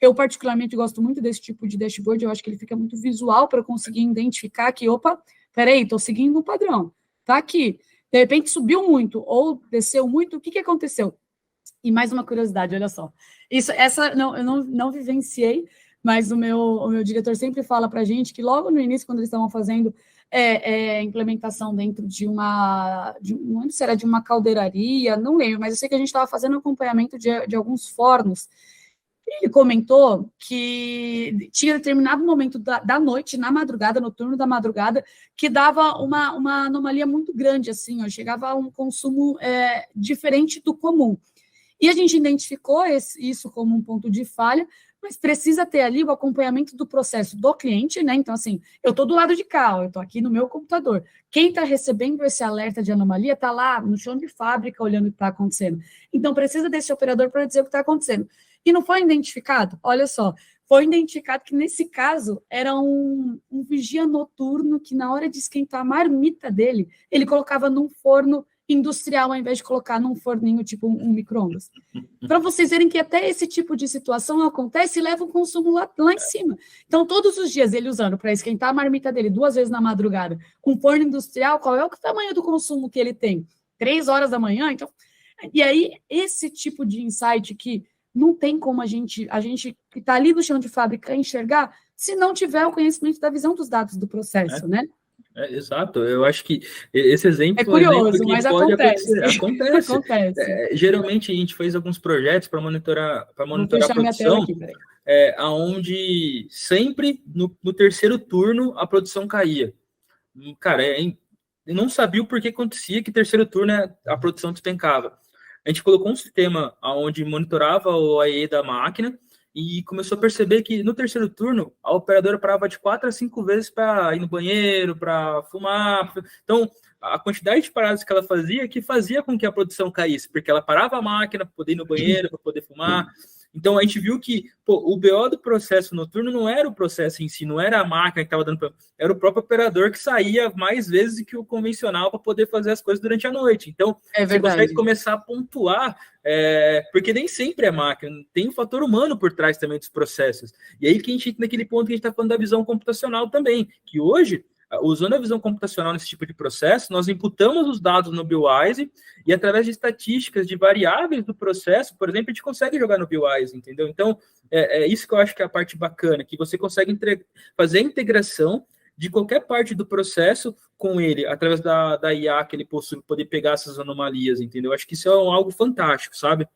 Eu, particularmente, gosto muito desse tipo de dashboard, eu acho que ele fica muito visual para conseguir identificar que, opa, peraí, estou seguindo um padrão, tá aqui. De repente subiu muito ou desceu muito, o que aconteceu? E mais uma curiosidade, olha só. Essa não, eu não vivenciei, mas o meu diretor sempre fala para a gente que logo no início, quando eles estavam fazendo implementação dentro não lembro se era de uma caldeiraria, não lembro, mas eu sei que a gente estava fazendo acompanhamento de alguns fornos. Ele comentou que tinha determinado momento da noite, na madrugada, no turno da madrugada, que dava uma anomalia muito grande, assim, ó, chegava a um consumo diferente do comum. E a gente identificou isso como um ponto de falha, mas precisa ter ali o acompanhamento do processo do cliente, né? Então, assim, eu estou do lado de cá, eu estou aqui no meu computador. Quem está recebendo esse alerta de anomalia está lá no chão de fábrica olhando o que está acontecendo. Então, precisa desse operador para dizer o que está acontecendo. E não foi identificado? Olha só, foi identificado que, nesse caso, era um vigia noturno que, na hora de esquentar a marmita dele, ele colocava num forno industrial, ao invés de colocar num forninho, tipo um micro-ondas. Para vocês verem que até esse tipo de situação acontece e leva o consumo lá em cima. Então, todos os dias, ele usando para esquentar a marmita dele 2 vezes na madrugada, com forno industrial, qual é o tamanho do consumo que ele tem? 3 horas da manhã? Então, e aí, esse tipo de insight que não tem como a gente que está ali no chão de fábrica enxergar, se não tiver o conhecimento da visão dos dados do processo, né? Exato, eu acho que esse exemplo é curioso, que mas pode acontece. acontecer. Acontece. Geralmente a gente fez alguns projetos para monitorar Vou a fechar minha tela produção, aqui, peraí. aonde sempre no terceiro turno a produção caía. Cara, eu não sabia o porquê acontecia que terceiro turno a produção despencava. A gente colocou um sistema onde monitorava o AE da máquina e começou a perceber que no terceiro turno a operadora parava de 4 a 5 vezes para ir no banheiro, para fumar. Então, a quantidade de paradas que ela fazia que fazia com que a produção caísse, porque ela parava a máquina para poder ir no banheiro, para poder fumar. Então, a gente viu que o BO do processo noturno não era o processo em si, não era a máquina que estava dando problema, era o próprio operador que saía mais vezes do que o convencional para poder fazer as coisas durante a noite. Então, você consegue começar a pontuar, porque nem sempre é máquina, tem um fator humano por trás também dos processos. E aí que a gente entra naquele ponto que a gente está falando da visão computacional também, que hoje, usando a visão computacional nesse tipo de processo, nós imputamos os dados no BillWise e através de estatísticas de variáveis do processo, por exemplo, a gente consegue jogar no BillWise, entendeu? Então, é isso que eu acho que é a parte bacana, que você consegue fazer a integração de qualquer parte do processo com ele, através da IA que ele possui, poder pegar essas anomalias, entendeu? Eu acho que isso é algo fantástico, sabe?